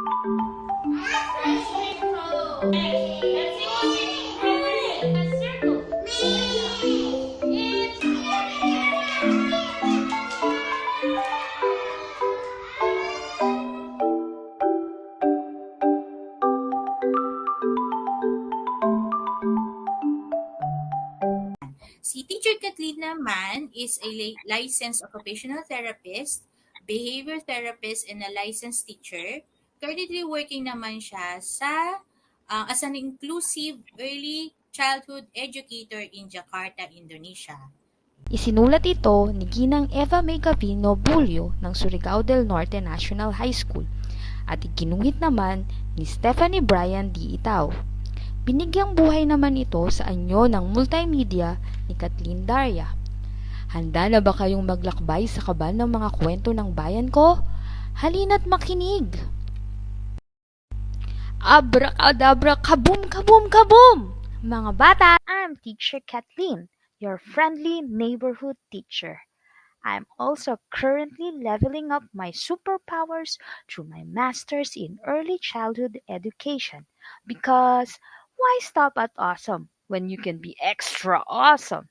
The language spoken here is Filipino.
Si Teacher Kathleen naman is a licensed occupational therapist, behavior therapist, and a licensed teacher. Currently working naman siya as an inclusive early childhood educator in Jakarta, Indonesia. Isinulat ito ni Ginang Eva May Gavino Bulyo ng Surigao del Norte National High School at iginuhit naman ni Stephanie Bryan D. Itaw. Binigyang buhay naman ito sa anyo ng multimedia ni Kathleen Darya. Handa na ba kayong maglakbay sa kabal ng mga kwento ng bayan ko? Halina't makinig! Abracadabra, kaboom, kaboom, kaboom! Mga bata, I'm Teacher Kathleen, your friendly neighborhood teacher. I'm also currently leveling up my superpowers through my master's in early childhood education. Because why stop at awesome when you can be extra awesome?